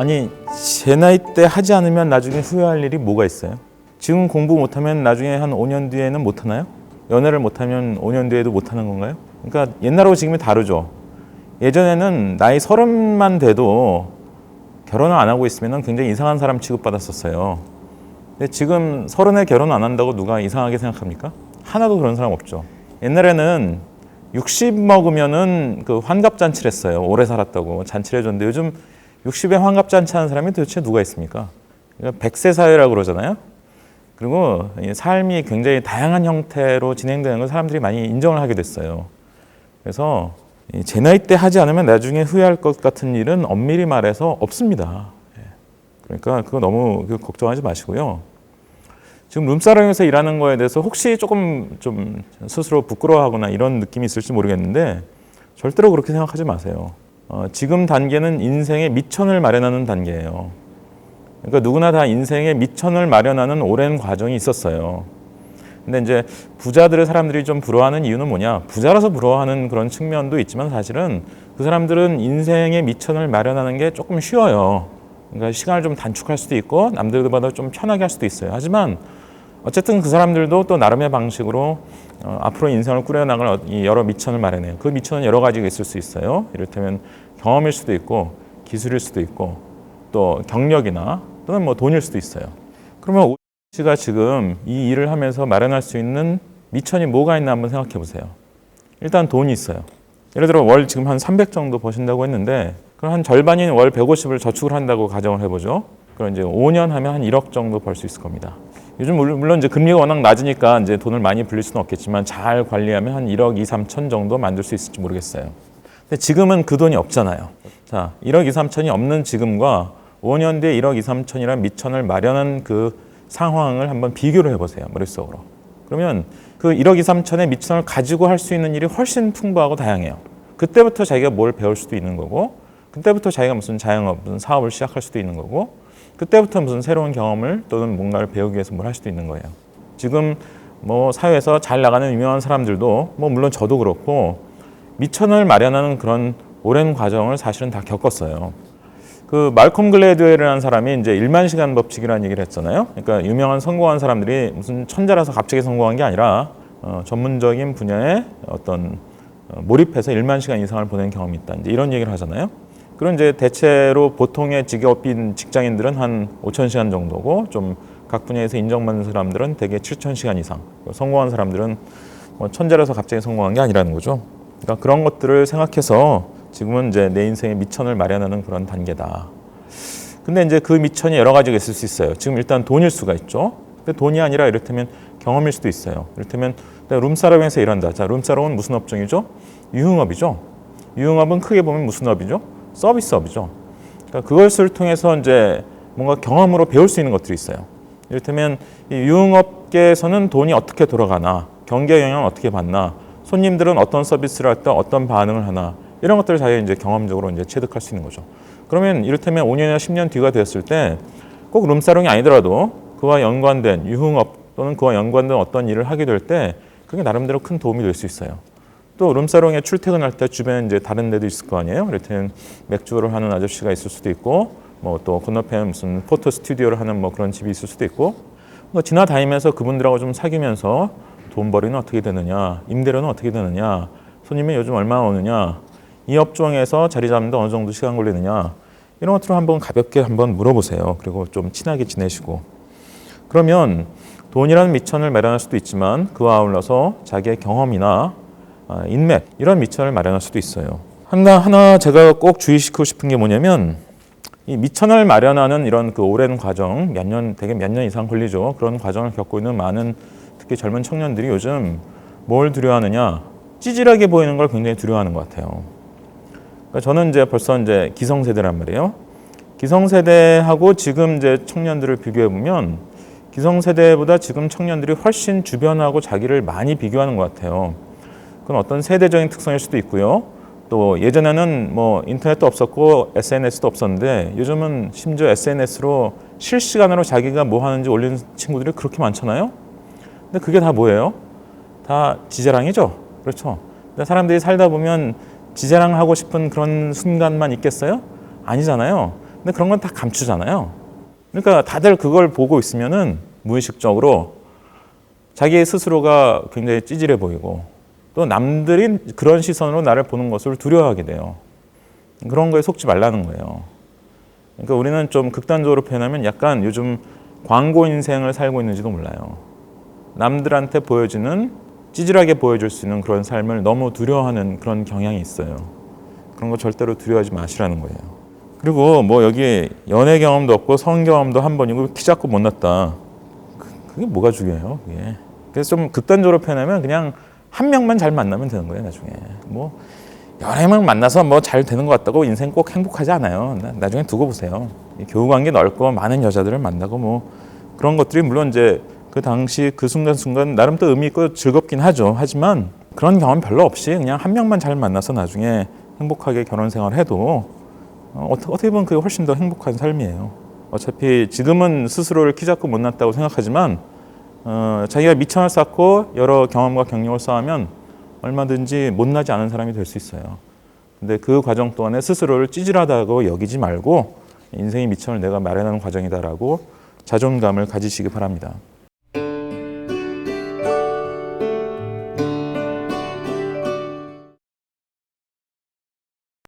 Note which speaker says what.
Speaker 1: 아니, 제 나이 때 하지 않으면 나중에 후회할 일이 뭐가 있어요? 지금 공부 못하면 나중에 한 5년 뒤에는 못하나요? 연애를 못하면 5년 뒤에도 못하는 건가요? 그러니까 옛날하고 지금이 다르죠. 예전에는 나이 30만 돼도 결혼을 안 하고 있으면 굉장히 이상한 사람 취급받았었어요. 근데 지금 30에 결혼 안 한다고 누가 이상하게 생각합니까? 하나도 그런 사람 없죠. 옛날에는 60 먹으면은 그 환갑잔치를 했어요. 오래 살았다고 잔치를 해줬는데 요즘 60에 환갑잔치 하는 사람이 도대체 누가 있습니까? 그러니까 100세 사회라고 그러잖아요. 그리고 삶이 굉장히 다양한 형태로 진행되는 걸 사람들이 많이 인정을 하게 됐어요. 그래서 제 나이 때 하지 않으면 나중에 후회할 것 같은 일은 엄밀히 말해서 없습니다. 그러니까 그거 너무 걱정하지 마시고요. 지금 룸사롱에서 일하는 거에 대해서 혹시 조금 좀 스스로 부끄러워하거나 이런 느낌이 있을지 모르겠는데 절대로 그렇게 생각하지 마세요. 지금 단계는 인생의 미천을 마련하는 단계예요. 그러니까 누구나 다 인생의 미천을 마련하는 오랜 과정이 있었어요. 근데 이제 부자들의 사람들이 좀 부러워하는 이유는 뭐냐? 부자라서 부러워하는 그런 측면도 있지만 사실은 그 사람들은 인생의 미천을 마련하는 게 조금 쉬워요. 그러니까 시간을 좀 단축할 수도 있고 남들보다 좀 편하게 할 수도 있어요. 하지만 어쨌든 그 사람들도 또 나름의 방식으로 앞으로 인생을 꾸려나갈 여러 미천을 마련해요. 그 미천은 여러 가지가 있을 수 있어요. 이를테면 경험일 수도 있고 기술일 수도 있고 또 경력이나 또는 뭐 돈일 수도 있어요. 그러면 오 씨가 지금 이 일을 하면서 마련할 수 있는 미천이 뭐가 있나 한번 생각해 보세요. 일단 돈이 있어요. 예를 들어 월 지금 한 300 정도 버신다고 했는데 그럼 한 절반인 월 150을 저축을 한다고 가정을 해보죠. 그럼 이제 5년 하면 한 1억 정도 벌 수 있을 겁니다. 요즘 물론 이제 금리가 워낙 낮으니까 이제 돈을 많이 불릴 수는 없겠지만 잘 관리하면 한 1억 2, 3천 정도 만들 수 있을지 모르겠어요. 근데 지금은 그 돈이 없잖아요. 자, 1억 2, 3천이 없는 지금과 5년 뒤에 1억 2, 3천이라는 미천을 마련한 그 상황을 한번 비교를 해보세요. 머릿속으로. 그러면 그 1억 2, 3천의 미천을 가지고 할 수 있는 일이 훨씬 풍부하고 다양해요. 그때부터 자기가 뭘 배울 수도 있는 거고 그때부터 자기가 무슨 자영업, 무슨 사업을 시작할 수도 있는 거고 그때부터 무슨 새로운 경험을 또는 뭔가를 배우기 위해서 뭘 할 수도 있는 거예요. 지금 뭐 사회에서 잘 나가는 유명한 사람들도 뭐 물론 저도 그렇고 미천을 마련하는 그런 오랜 과정을 사실은 다 겪었어요. 그 말콤 글래드웰이라는 사람이 이제 1만 시간 법칙이라는 얘기를 했잖아요. 그러니까 유명한 성공한 사람들이 무슨 천재라서 갑자기 성공한 게 아니라 전문적인 분야에 어떤 몰입해서 1만 시간 이상을 보낸 경험이 있다. 이제 이런 얘기를 하잖아요. 그런 이제 대체로 보통의 직업인 직장인들은 한 5천 시간 정도고 좀 각 분야에서 인정받는 사람들은 대개 7천 시간 이상. 성공한 사람들은 뭐 천재라서 갑자기 성공한 게 아니라는 거죠. 그러니까 그런 것들을 생각해서 지금은 이제 내 인생의 미천을 마련하는 그런 단계다. 근데 이제 그 미천이 여러 가지가 있을 수 있어요. 지금 일단 돈일 수가 있죠. 근데 돈이 아니라 이를테면 경험일 수도 있어요. 이를테면 내가 룸사롱에서 일한다. 자, 룸사롱은 무슨 업종이죠? 유흥업이죠. 유흥업은 크게 보면 무슨 업이죠? 서비스업이죠. 그러니까 그것을 통해서 이제 뭔가 경험으로 배울 수 있는 것들이 있어요. 이를테면 이 유흥업계에서는 돈이 어떻게 돌아가나, 경제 영향을 어떻게 받나, 손님들은 어떤 서비스를 할 때 어떤 반응을 하나, 이런 것들을 자기가 이제 경험적으로 이제 체득할 수 있는 거죠. 그러면 이를테면 5년이나 10년 뒤가 되었을 때 꼭 룸사롱이 아니더라도 그와 연관된 유흥업 또는 그와 연관된 어떤 일을 하게 될 때 그게 나름대로 큰 도움이 될 수 있어요. 또 룸사롱에 출퇴근할 때 주변에 이제 다른 데도 있을 거 아니에요. 이를테면 맥주를 하는 아저씨가 있을 수도 있고, 뭐 또 건너편에 무슨 포토 스튜디오를 하는 뭐 그런 집이 있을 수도 있고, 뭐 지나다니면서 그분들하고 좀 사귀면서 돈벌이는 어떻게 되느냐, 임대료는 어떻게 되느냐, 손님이 요즘 얼마나 오느냐, 이 업종에서 자리 잡는데 어느 정도 시간 걸리느냐, 이런 것들을 한번 가볍게 한번 물어보세요. 그리고 좀 친하게 지내시고. 그러면 돈이라는 미천을 마련할 수도 있지만 그와 아울러서 자기의 경험이나 인맥 이런 미천을 마련할 수도 있어요. 하나 제가 꼭 주의시키고 싶은 게 뭐냐면 이 미천을 마련하는 이런 그 오랜 과정 되게 몇 년 이상 걸리죠. 그런 과정을 겪고 있는 많은 특히 젊은 청년들이 요즘 뭘 두려워하느냐? 찌질하게 보이는 걸 굉장히 두려워하는 것 같아요. 그러니까 저는 이제 벌써 이제 기성세대란 말이에요. 기성세대하고 지금 이제 청년들을 비교해 보면 기성세대보다 지금 청년들이 훨씬 주변하고 자기를 많이 비교하는 것 같아요. 그건 어떤 세대적인 특성일 수도 있고요. 또 예전에는 뭐 인터넷도 없었고 SNS도 없었는데 요즘은 심지어 SNS로 실시간으로 자기가 뭐 하는지 올리는 친구들이 그렇게 많잖아요. 근데 그게 다 뭐예요? 다 지자랑이죠. 그렇죠. 근데 사람들이 살다 보면 지자랑하고 싶은 그런 순간만 있겠어요? 아니잖아요. 근데 그런 건 다 감추잖아요. 그러니까 다들 그걸 보고 있으면은 무의식적으로 자기 스스로가 굉장히 찌질해 보이고 또 남들이 그런 시선으로 나를 보는 것을 두려워하게 돼요. 그런 거에 속지 말라는 거예요. 그러니까 우리는 좀 극단적으로 표현하면 약간 요즘 광고 인생을 살고 있는지도 몰라요. 남들한테 보여주는 찌질하게 보여줄 수 있는 그런 삶을 너무 두려워하는 그런 경향이 있어요. 그런 거 절대로 두려워하지 마시라는 거예요. 그리고 뭐 여기 연애 경험도 없고 성 경험도 한 번이고 키 작고 못났다. 그게 뭐가 중요해요? 그게. 그래서 좀 극단적으로 표현하면 그냥 한 명만 잘 만나면 되는 거예요. 나중에 뭐 여러 명 만나서 뭐 잘 되는 것 같다고 인생 꼭 행복하지 않아요. 나중에 두고 보세요. 교우관계 넓고 많은 여자들을 만나고 뭐 그런 것들이 물론 이제 그 당시 그 순간순간 나름 또 의미 있고 즐겁긴 하죠. 하지만 그런 경험 별로 없이 그냥 한 명만 잘 만나서 나중에 행복하게 결혼 생활을 해도 어떻게 보면 그게 훨씬 더 행복한 삶이에요. 어차피 지금은 스스로를 키 작고 못났다고 생각하지만 자기가 미천을 쌓고 여러 경험과 경력을 쌓으면 얼마든지 못나지 않은 사람이 될 수 있어요. 근데 그 과정 동안에 스스로를 찌질하다고 여기지 말고 인생의 미천을 내가 마련하는 과정이다라고 자존감을 가지시기 바랍니다.